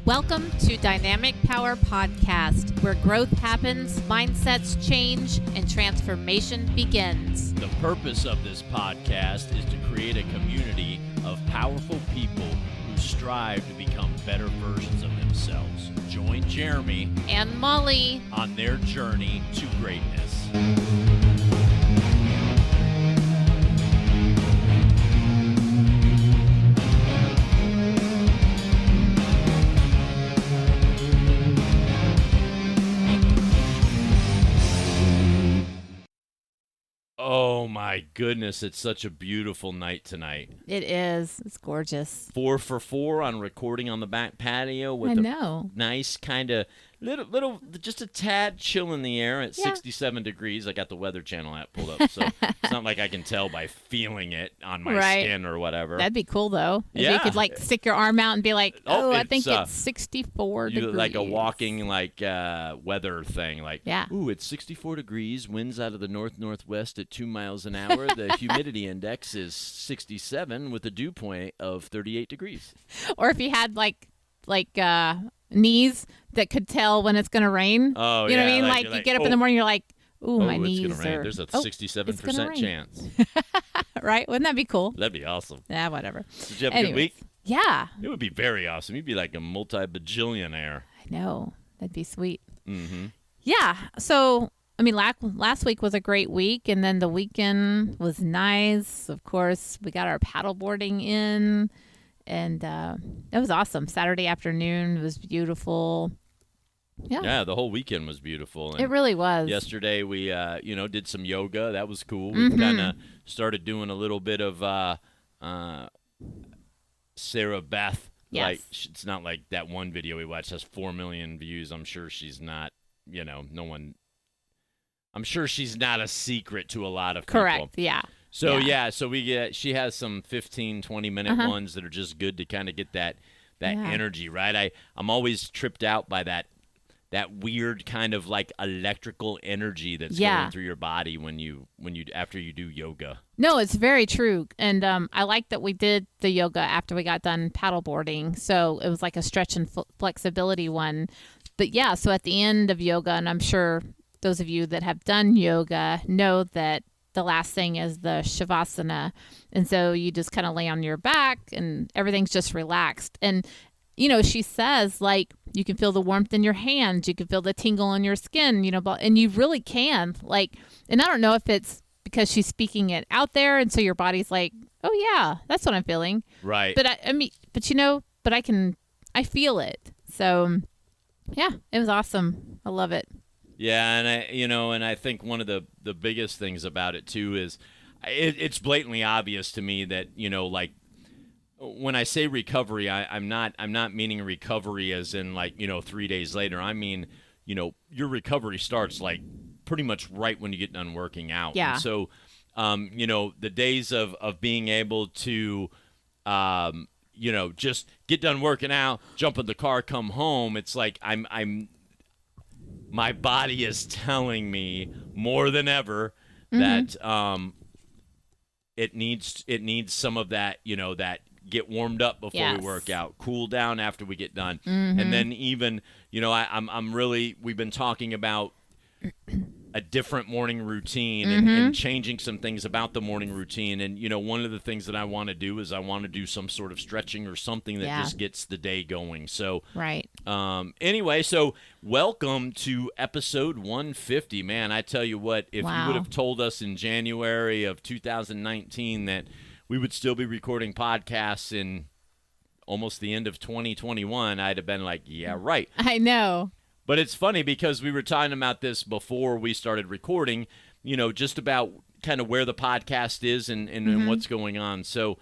Welcome to Dynamic Power Podcast, where growth happens, mindsets change, and transformation begins. The purpose of this podcast is to create a community of powerful people who strive to become better versions of themselves. Join Jeremy and Molly on their journey to greatness. Oh my goodness, it's such a beautiful night tonight. It is. It's gorgeous. 4 for 4 on recording on the back patio with a nice kind of little, just a tad chill in the air at 67 degrees. I got the Weather Channel app pulled up, so it's not like I can tell by feeling it on my skin or whatever. That'd be cool, though. If you could, stick your arm out and be like, I think it's 64 degrees. Like a walking, weather thing. Ooh, it's 64 degrees, winds out of the north-northwest at 2 miles an hour. The humidity index is 67 with a dew point of 38 degrees. Or if you had, knees that could tell when it's going to rain. Oh, you know what I mean? You get up in the morning, you're like, my knees it's gonna rain. There's a 67% chance. Right? Wouldn't that be cool? That'd be awesome. Yeah, whatever. Did you have a good week? Yeah. It would be very awesome. You'd be like a multi-bajillionaire. I know. That'd be sweet. Mm-hmm. Yeah. So, last week was a great week, and then the weekend was nice. Of course, we got our paddleboarding in. And it was awesome. Saturday afternoon was beautiful. Yeah, the whole weekend was beautiful. And it really was. Yesterday we, did some yoga. That was cool. We kind of started doing a little bit of Sarah Beth. Yes. It's not like that one video we watched has 4 million views. I'm sure she's not, no one. I'm sure she's not a secret to a lot of people. Correct, yeah. So, she has some 15, 20-minute ones that are just good to kind of get that energy, right? I'm always tripped out by that weird kind of electrical energy that's going through your body when you after you do yoga. No, it's very true. And I like that we did the yoga after we got done paddleboarding. So it was like a stretch and flexibility one. But yeah, so at the end of yoga, and I'm sure those of you that have done yoga know that the last thing is the shavasana. And so you just kind of lay on your back and everything's just relaxed. And, she says, you can feel the warmth in your hands. You can feel the tingle in your skin, and you really can. And I don't know if it's because she's speaking it out there. And so your body's like, oh, yeah, that's what I'm feeling. Right. But I feel it. So, yeah, it was awesome. I love it. Yeah, and I think one of the biggest things about it too is it's blatantly obvious to me that when I say recovery, I'm not meaning recovery as in 3 days later. I mean your recovery starts pretty much right when you get done working out. Yeah. And so the days of being able to just get done working out, jump in the car, come home. It's like my body is telling me more than ever that it needs some of that, that get warmed up before we work out, cool down after we get done. And then even, we've been talking about a different morning routine and changing some things about the morning routine. And, one of the things that I want to do is I want to do some sort of stretching or something that just gets the day going. So, right. Anyway, so welcome to episode 150. Man, I tell you what, if you would have told us in January of 2019 that we would still be recording podcasts in almost the end of 2021, I'd have been like, yeah, right. I know. But it's funny because we were talking about this before we started recording, just about kind of where the podcast is and what's going on. So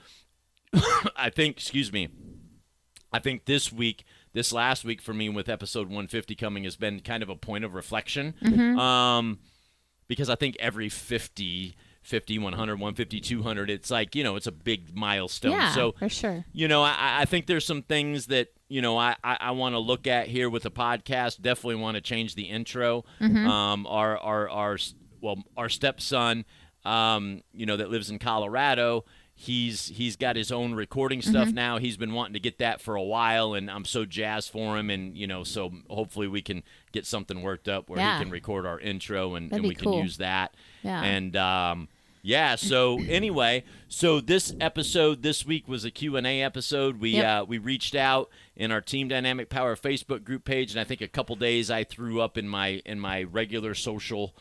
I think this last week for me with episode 150 coming has been kind of a point of reflection because I think every 50, 100, 150, 200, it's it's a big milestone. Yeah, so, for sure. I think there's some things that, I want to look at here with the podcast. Definitely want to change the intro. Our stepson, that lives in Colorado, He's got his own recording stuff now. He's been wanting to get that for a while, and I'm so jazzed for him. And so hopefully we can get something worked up where he can record our intro, and we can use that. Yeah. And so anyway, so this episode this week was a Q&A episode. We reached out in our Team Dynamic Power Facebook group page, and I think a couple days I threw up in my regular social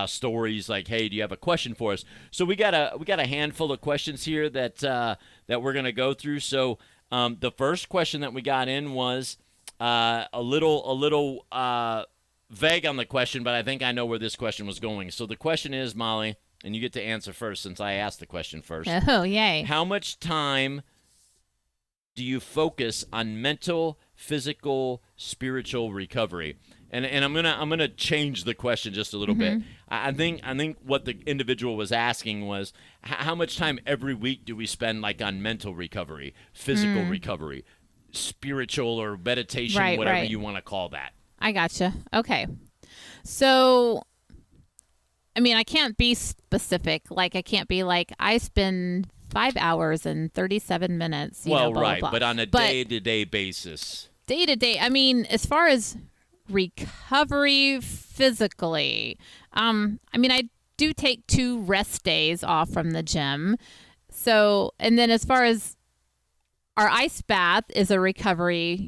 stories like, hey, do you have a question for us? So we got a handful of questions here that we're gonna go through. So the first question that we got in was a little vague on the question, but I think I know where this question was going. So the question is, Molly, and you get to answer first since I asked the question first. Oh, yay! How much time do you focus on mental, physical, spiritual recovery? And I'm gonna change the question just a little bit. I think what the individual was asking was how much time every week do we spend like on mental recovery, physical recovery, spiritual or meditation, whatever you want to call that. I gotcha. Okay, so I mean, I can't be specific. Like I can't be like I spend 5 hours and 37 minutes. You know, blah, blah, blah. But on a day-to-day basis. Day-to-day, I mean, as far as recovery physically, I mean, I do take 2 rest days off from the gym. So, and then as far as our ice bath is a recovery,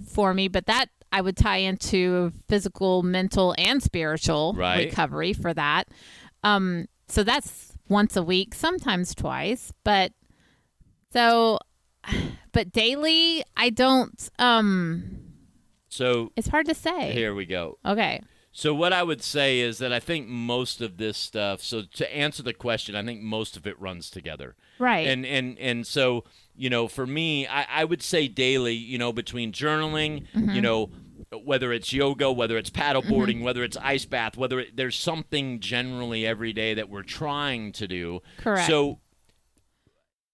for me, but that I would tie into physical, mental, and spiritual recovery for that. So that's once a week, sometimes twice, but daily, I don't, so it's hard to say. Here we go. Okay. So what I would say is that I think most of this stuff, so to answer the question, I think most of it runs together. Right. And so, for me, I would say daily, between journaling, whether it's yoga, whether it's paddleboarding, whether it's ice bath, there's something generally every day that we're trying to do. Correct. So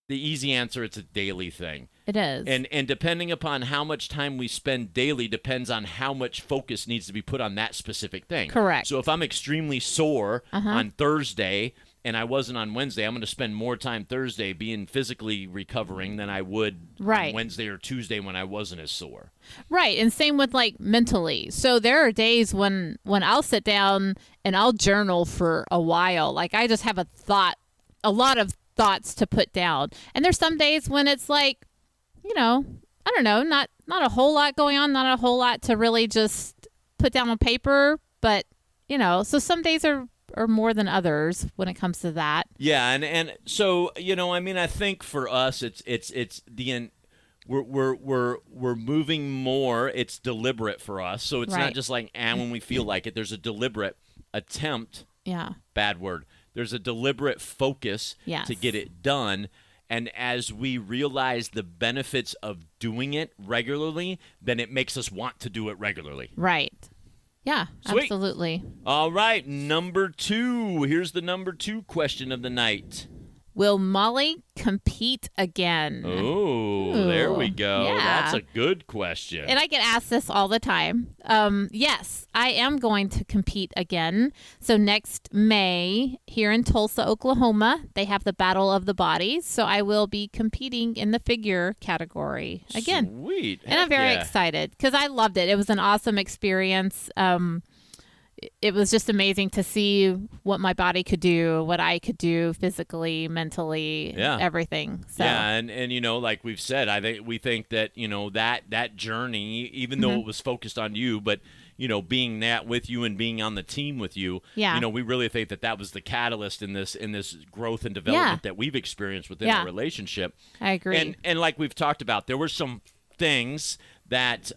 the easy answer, it's a daily thing. It is. And depending upon how much time we spend daily depends on how much focus needs to be put on that specific thing. Correct. So if I'm extremely sore on Thursday and I wasn't on Wednesday, I'm going to spend more time Thursday being physically recovering than I would on Wednesday or Tuesday when I wasn't as sore. Right. And same with like mentally. So there are days when I'll sit down and I'll journal for a while. Like I just have a lot of thoughts to put down. And there's some days when it's like, I don't know, not a whole lot going on, not a whole lot to really just put down on paper, but so some days are more than others when it comes to that. Yeah, and so I mean, I think for us, it's we're moving more. It's deliberate for us, so it's not just like when we feel like it. There's a deliberate attempt. Yeah. Bad word. There's a deliberate focus to get it done. And as we realize the benefits of doing it regularly, then it makes us want to do it regularly. Right. Yeah, Sweet. Absolutely. All right, number 2. Here's the number 2 question of the night. Will Molly compete again? Oh, there we go. Yeah. That's a good question. And I get asked this all the time. Yes, I am going to compete again. So next May, here in Tulsa, Oklahoma, they have the Battle of the Bodies. So I will be competing in the figure category again. Sweet. And I'm very excited because I loved it. It was an awesome experience. It was just amazing to see what my body could do, what I could do physically, mentally, everything. So. Yeah, and like we've said, we think that that journey, even though it was focused on you, but being that with you and being on the team with you, we really think that was the catalyst in this growth and development that we've experienced within our relationship. I agree. And like we've talked about, there were some things that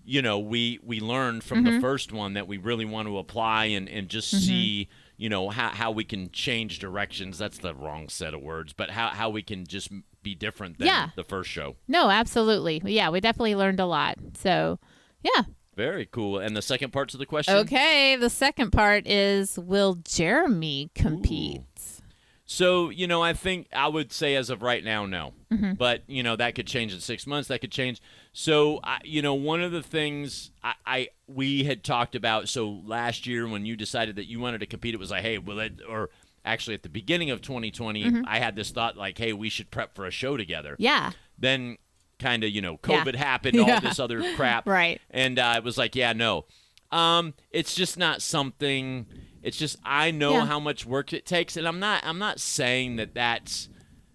we learned from the first one that we really want to apply and just see, how we can change directions. That's the wrong set of words, but how we can just be different than the first show. No, absolutely. Yeah, we definitely learned a lot. So, yeah. Very cool. And the second part to the question? Okay, the second part is, will Jeremy compete? Ooh. So, I think I would say as of right now, no. But, that could change in 6 months. That could change. So, one of the things we had talked about, so last year when you decided that you wanted to compete, it was like, hey, will it, or actually at the beginning of 2020, I had this thought like, hey, we should prep for a show together. Yeah. Then kind of, COVID happened, all this other crap. Right. And I was like, yeah, no. It's just not something. It's just I know how much work it takes, and I'm not saying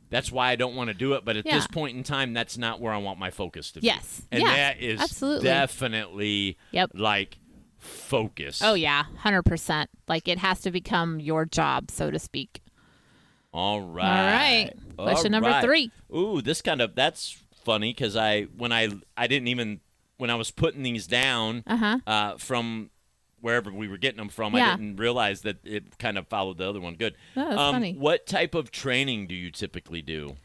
that's why I don't want to do it, but at this point in time, that's not where I want my focus to be. Yes. And that is absolutely. definitely like focus. Oh, yeah, 100%. Like, it has to become your job, so to speak. All right. All right. Question number 3. Ooh, that's funny because when I was putting these down from wherever we were getting them from, I didn't realize that it kind of followed the other one. Good. Oh, that's funny. What type of training do you typically do?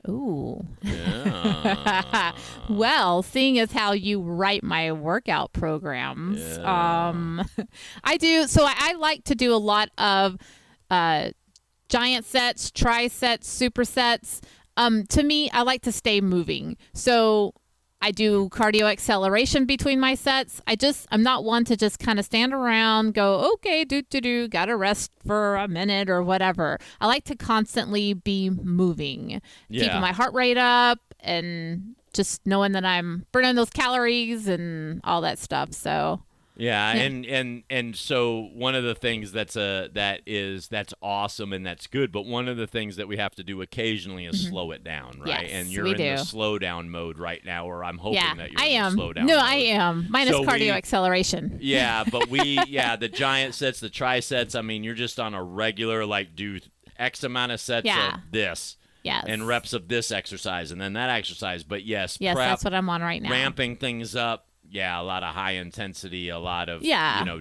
Ooh. Yeah. Well, seeing as how you write my workout programs, I do. So I like to do a lot of giant sets, tri-sets, supersets. To me, I like to stay moving. So I do cardio acceleration between my sets. I'm not one to just kind of stand around, go, okay, got to rest for a minute or whatever. I like to constantly be moving, keeping my heart rate up and just knowing that I'm burning those calories and all that stuff. So yeah. And so one of the things that's awesome and that's good, but one of the things that we have to do occasionally is slow it down, right? Yes, and you're in the slow down mode right now, or I'm hoping that you're in the slow down mode. No, I am. Minus cardio acceleration. Yeah, but the giant sets, the tri-sets, I mean, you're just on a regular, like, do X amount of sets of this. Yes. And reps of this exercise and then that exercise. But yes, prep, that's what I'm on right now. Ramping things up. Yeah, a lot of high intensity, a lot of,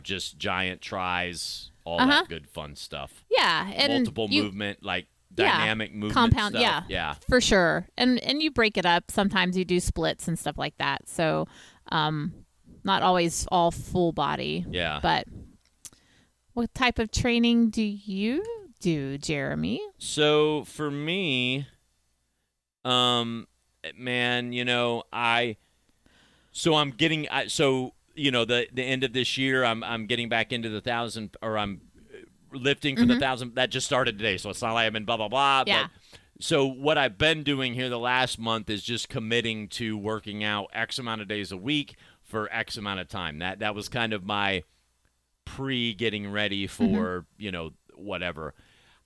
just giant tries, all that good fun stuff. Yeah. And multiple movement, like dynamic movement compound stuff. Yeah, for sure. And you break it up. Sometimes you do splits and stuff like that. So not always all full body. Yeah. But what type of training do you do, Jeremy? So for me, man, So I'm getting the end of this year I'm getting back into the 1,000, or I'm lifting for the 1,000. That just started today, so it's not like I've been blah blah blah. Yeah. But, so what I've been doing here the last month is just committing to working out X amount of days a week for X amount of time. That was kind of my getting ready for whatever.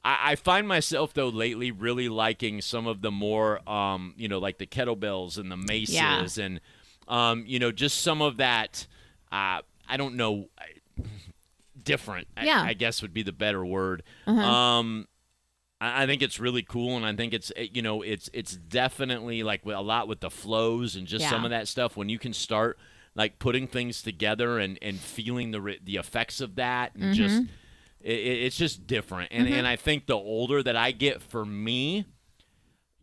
I find myself, though, lately really liking some of the more like the kettlebells and the maces and just some of that, I don't know, different, I guess would be the better word. I think it's really cool, and I think it's definitely like a lot with the flows and just some of that stuff when you can start like putting things together and feeling the effects of that and just it's just different. And I think the older that I get, for me,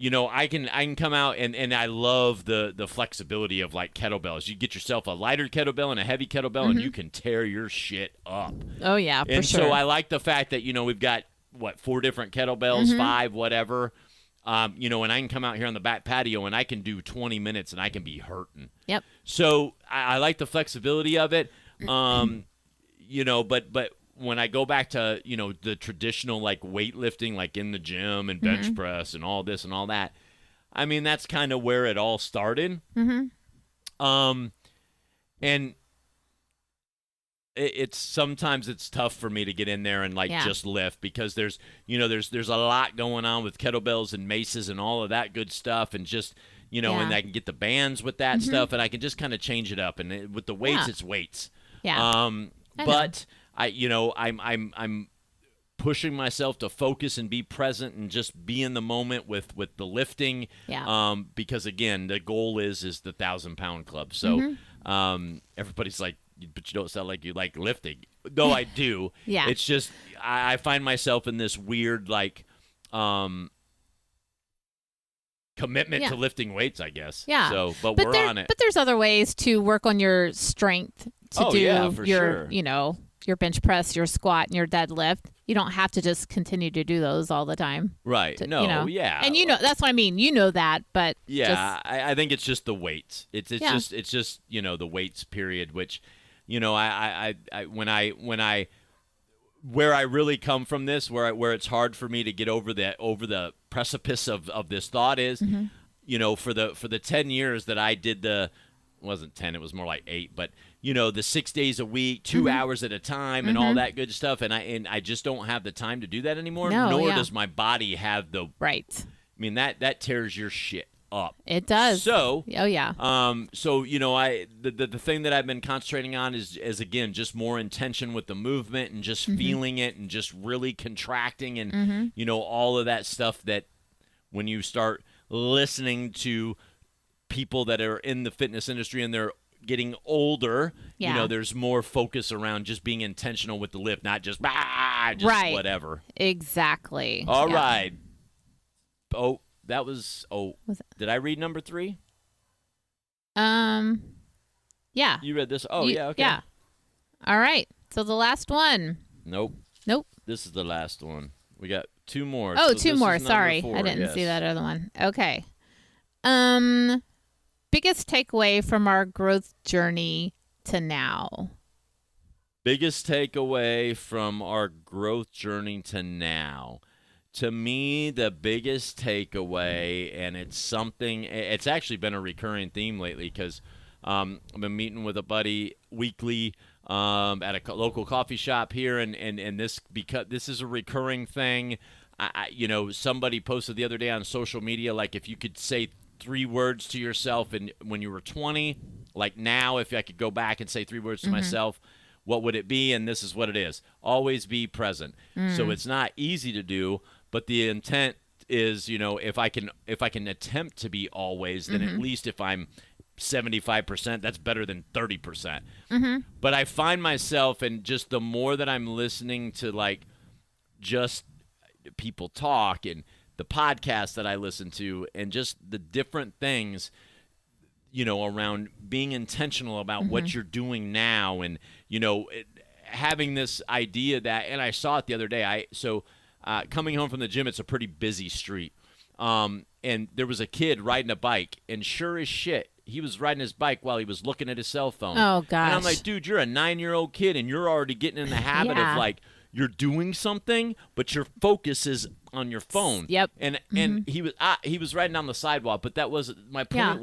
I can come out and I love the flexibility of like kettlebells. You get yourself a lighter kettlebell and a heavy kettlebell and you can tear your shit up. Oh yeah, for and sure. So I like the fact that we've got 4 different kettlebells, 5, whatever. And I can come out here on the back patio and I can do 20 minutes and I can be hurting. Yep. So I like the flexibility of it. But when I go back to, the traditional like weightlifting, like in the gym and bench press and all this and all that, I mean, that's kind of where it all started. And it's sometimes it's tough for me to get in there and like just lift because there's a lot going on with kettlebells and maces and all of that good stuff, and just and I can get the bands with that stuff, and I can just kind of change it up, and with the weights it's weights. But I'm pushing myself to focus and be present and just be in the moment with the lifting. Because again, the goal is the 1,000-pound club. So everybody's like, but you don't sound like you like lifting. No, I do. It's just I find myself in this weird like commitment to lifting weights, I guess. So, but we're on it. But there's other ways to work on your strength to do your your bench press, your squat, and your deadlift. You don't have to just continue to do those all the time. Right. And that's what I mean. that, but I think it's just the weights. It's just the weights period, which I when I where I really come from this, where it's hard for me to get over the precipice of this thought is, for the 10 years that I did it wasn't 10, it was more like 8, but the 6 days a week, 2 hours at a time, and all that good stuff, and I just don't have the time to do that anymore. Nor does my body have the right. I mean that tears your shit up. It does. So, oh yeah. So the thing that I've been concentrating on is again just more intention with the movement and just feeling it and just really contracting and all of that stuff that when you start listening to people that are in the fitness industry and they're getting older, there's more focus around just being intentional with the lift, not just right. whatever. Exactly. All right. Oh, that was did I read number 3? Yeah. You read this? Oh, yeah, okay. Yeah. All right. So the last one. Nope. This is the last one. We got 2 more. Oh, so 2 more. Sorry. 4, I didn't yes. see that other one. Okay. Biggest takeaway from our growth journey to now. Biggest takeaway from our growth journey to now. To me, the biggest takeaway, and it's actually been a recurring theme lately because I've been meeting with a buddy weekly at a local coffee shop here, and this, because this is a recurring thing. Somebody posted the other day on social media, like if you could say 3 words to yourself and when you were 20, like now, if I could go back and say 3 words to myself, what would it be? And this is what it is. Always be present. So it's not easy to do, but the intent is, if I can attempt to be always, then at least if I'm 75%, that's better than 30%. But I find myself, and just the more that I'm listening to like just people talk and the podcast that I listen to and just the different things, around being intentional about what you're doing now and, having this idea that, and I saw it the other day. Coming home from the gym, it's a pretty busy street. And there was a kid riding a bike, and sure as shit, he was riding his bike while he was looking at his cell phone. Oh, gosh. And I'm like, dude, you're a 9-year-old kid, and you're already getting in the habit of, like, you're doing something, but your focus is on your phone. Yep. And he was riding down the sidewalk, but that was my point.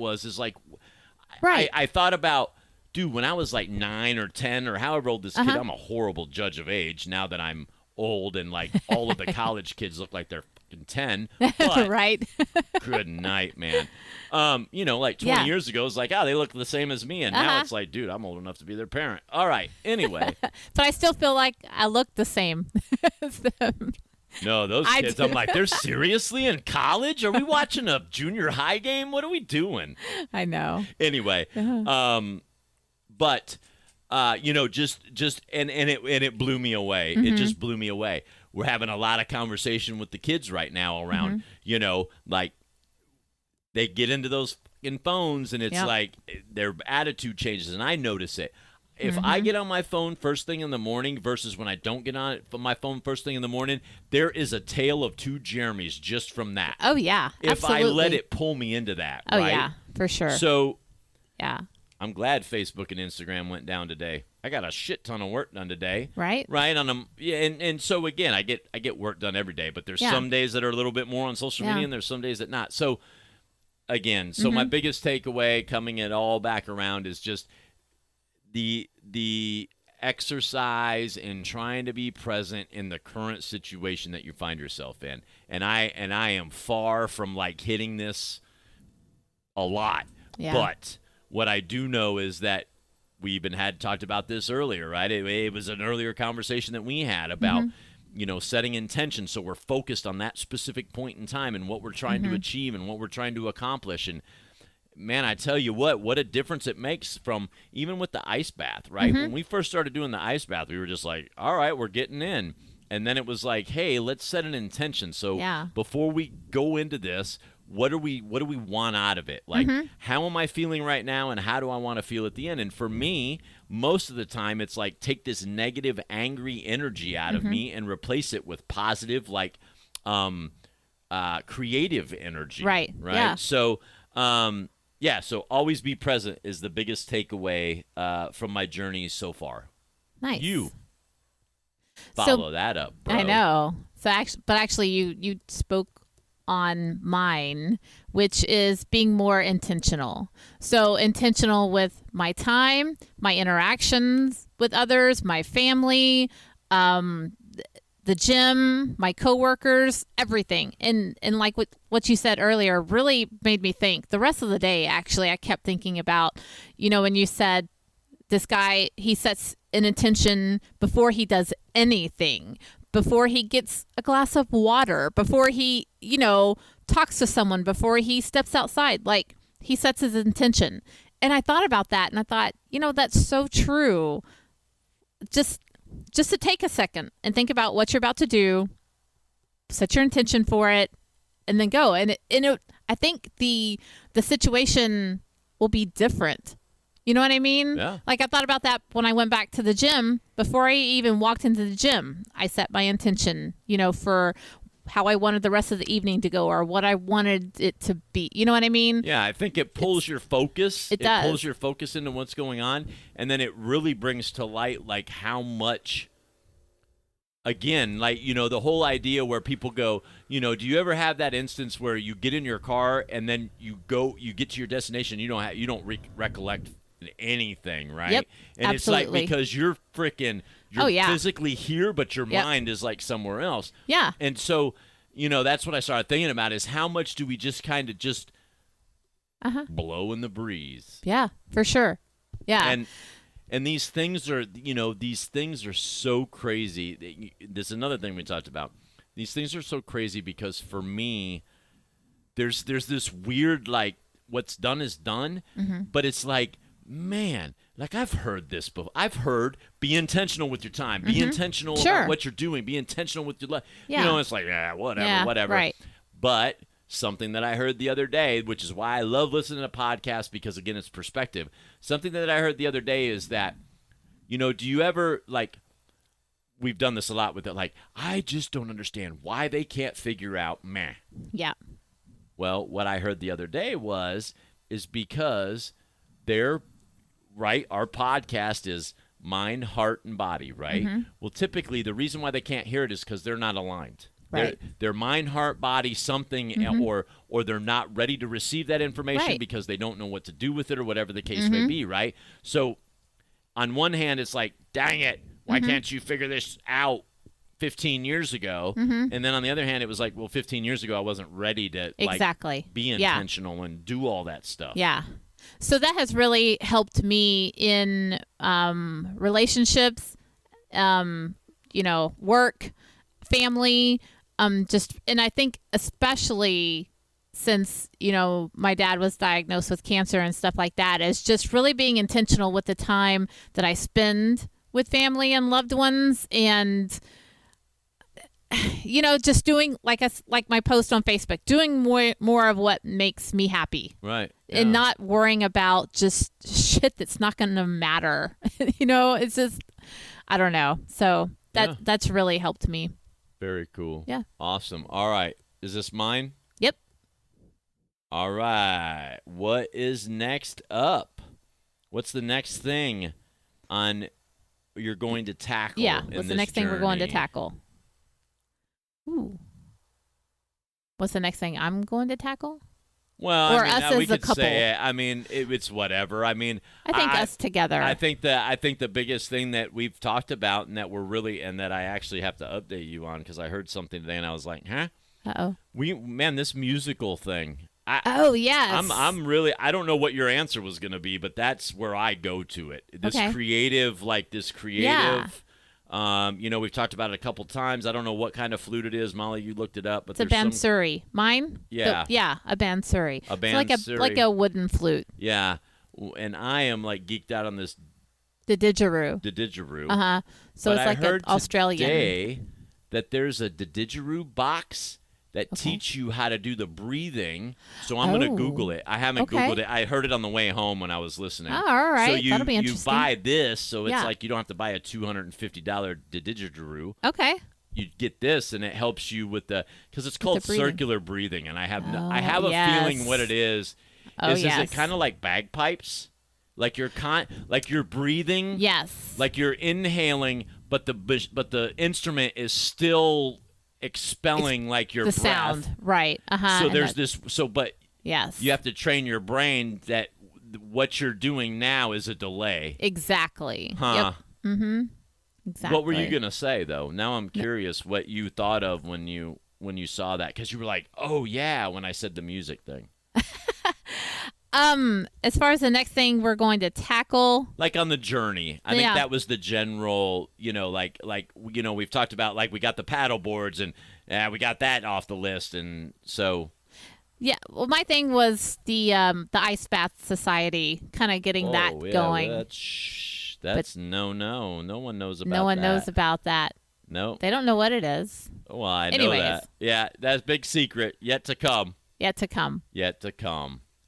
Right. I thought about, dude, when I was like 9 or 10 or however old this kid, I'm a horrible judge of age now that I'm old and like all of the college kids look like they're fucking 10. But right. good night, man. Like 20 years ago, it was like, they look the same as me. And now it's like, dude, I'm old enough to be their parent. All right. Anyway. But I still feel like I look the same as them. No, those kids, I'm like, they're seriously in college? Are we watching a junior high game? What are we doing? I know. Anyway, but it blew me away. It just blew me away. We're having a lot of conversation with the kids right now around, like they get into those fucking phones and it's like their attitude changes, and I notice it. If I get on my phone first thing in the morning versus when I don't get on my phone first thing in the morning, there is a tale of 2 Jeremys just from that. Oh, yeah. If absolutely. I let it pull me into that, oh, right? yeah, for sure. So yeah. I'm glad Facebook and Instagram went down today. I got a shit ton of work done today. Right. Right. And so again, I get work done every day, but there's some days that are a little bit more on social media and there's some days that not. So again, my biggest takeaway coming it all back around is just the exercise and trying to be present in the current situation that you find yourself in. And I am far from like hitting this a lot. Yeah. But what I do know is that we even had talked about this earlier, right? It was an earlier conversation that we had about, setting intention. So we're focused on that specific point in time and what we're trying to achieve and what we're trying to accomplish. And man, I tell you what a difference it makes from even with the ice bath, right? When we first started doing the ice bath, we were just like, all right, we're getting in. And then it was like, hey, let's set an intention. So before we go into this, what do we want out of it? Like, how am I feeling right now, and how do I want to feel at the end? And for me, most of the time, it's like take this negative, angry energy out of me and replace it with positive, like creative energy. Right. Yeah. So, so always be present is the biggest takeaway from my journey so far. Nice. You. follow that up, bro. I know. So actually, you spoke on mine, which is being more intentional. So intentional with my time, my interactions with others, my family, the gym, my coworkers, everything. And like what you said earlier really made me think. The rest of the day, actually, I kept thinking about, when you said this guy, he sets an intention before he does anything, before he gets a glass of water, before he, talks to someone, before he steps outside. Like, he sets his intention. And I thought about that, and I thought, that's so true. Just to take a second and think about what you're about to do, set your intention for it, and then go. And I think the situation will be different. You know what I mean? Yeah. Like, I thought about that when I went back to the gym. Before I even walked into the gym, I set my intention, for how I wanted the rest of the evening to go or what I wanted it to be. You know what I mean? Yeah, I think it pulls your focus. It does. Pulls your focus into what's going on, and then it really brings to light, like, how much, again, like, the whole idea where people go, do you ever have that instance where you get in your car and then you get to your destination, you don't recollect anything, right? Yep, and absolutely. It's like because you're physically here, but your mind is like somewhere else. Yeah. And so, that's what I started thinking about is how much do we just kind of just blow in the breeze? Yeah, for sure. Yeah. And these things are, so crazy. This is another thing we talked about. These things are so crazy because for me, there's this weird, like, what's done is done, but it's like, man, like, I've heard this before. I've heard be intentional with your time, be intentional about what you're doing, be intentional with your life. Yeah. It's like, whatever. Right. But something that I heard the other day, which is why I love listening to podcasts because, again, it's perspective. Something that I heard the other day is that, do you ever, like, we've done this a lot with it, like, I just don't understand why they can't figure out meh. Yeah. Well, what I heard the other day is because they're, right, our podcast is mind, heart, and body, right? Well, typically the reason why they can't hear it is because they're not aligned. Right. Their mind, heart, body, something, or they're not ready to receive that information because they don't know what to do with it or whatever the case may be, right? So on one hand, it's like, dang it, why can't you figure this out 15 years ago? And then on the other hand, it was like, well, 15 years ago, I wasn't ready to be intentional and do all that stuff. Yeah. So that has really helped me in relationships, work, family, and I think especially since, my dad was diagnosed with cancer and stuff like that, is just really being intentional with the time that I spend with family and loved ones, and just doing like my post on Facebook, doing more of what makes me happy, right? Yeah. And not worrying about just shit that's not going to matter. It's just, I don't know. So that's really helped me. Very cool. Yeah. Awesome. All right. Is this mine? Yep. All right. What is next up? What's the next thing you're going to tackle? Yeah. What's the next thing we're going to tackle? Ooh. What's the next thing I'm going to tackle? Well, or us we as a could couple. say, it's whatever. I think us together. I think the biggest thing that we've talked about and that I actually have to update you on, because I heard something today and I was like, huh? Uh-oh. This musical thing. Yes. I'm really, I don't know what your answer was going to be, but that's where I go to it. This creative. Yeah. We've talked about it a couple times. I don't know what kind of flute it is. Molly, you looked it up, but it's a bansuri. Mine? Yeah. A bansuri. A bansuri. It's like a wooden flute. Yeah. And I am like geeked out on this. The didgeridoo. Uh-huh. So but it's like an Australian. I heard today that there's a didgeridoo box that teach you how to do the breathing. So I'm going to Google it. I haven't Googled it. I heard it on the way home when I was listening. Oh, all right. So that'll be interesting. you buy this, so it's like you don't have to buy a $250 didgeridoo. Okay. You get this, and it helps you with because it's called circular breathing, and I have a feeling what it is. Is it kind of like bagpipes? Like you're breathing. Yes. Like you're inhaling, but the instrument is still expelling like your the breath. sound, right? So there's this. But yes, you have to train your brain that what you're doing now is a delay. Exactly. Huh. Yep. Mm-hmm. Exactly. What were you gonna say though? Now I'm curious what you thought of when you saw that, because you were like, oh yeah, when I said the music thing. As far as the next thing we're going to tackle, like on the journey, I think that was the general, we've talked about, like, we got the paddle boards and we got that off the list, and so yeah. Well, my thing was the Ice Bath Society, kind of getting that going. That's no one knows about that. No one knows about that. No, they don't know what it is. Well, I know that. Yeah, that's big secret yet to come. Yet to come.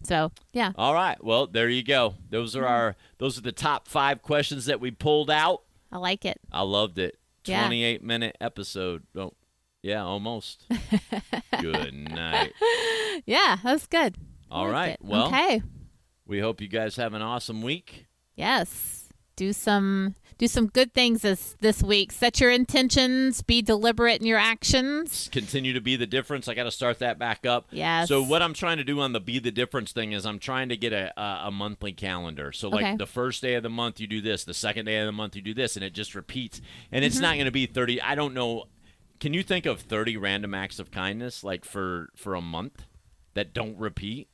So, yeah. All right. Well, there you go. Those are the top 5 questions that we pulled out. I like it. I loved it. 28-minute episode. Oh, yeah, almost. Good night. Yeah, that was good. All right. Well, okay. We hope you guys have an awesome week. Yes. Do some good things this week. Set your intentions. Be deliberate in your actions. Continue to be the difference. I got to start that back up. Yes. So what I'm trying to do on the be the difference thing is I'm trying to get a monthly calendar. So like the first day of the month you do this, the second day of the month you do this, and it just repeats. And it's not going to be 30. I don't know. Can you think of 30 random acts of kindness like for a month that don't repeat?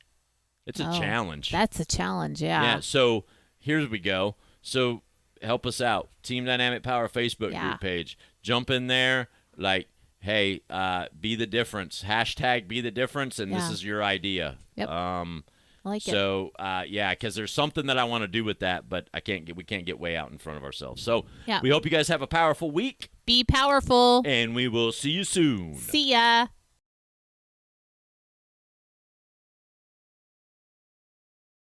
It's a challenge. That's a challenge. Yeah. Yeah. So here we go. So help us out. Team Dynamic Power Facebook group page. Jump in there. Like, hey, be the difference. Hashtag be the difference. And this is your idea. Yep. I like it. So, because there's something that I want to do with that, but we can't get way out in front of ourselves. So we hope you guys have a powerful week. Be powerful. And we will see you soon. See ya.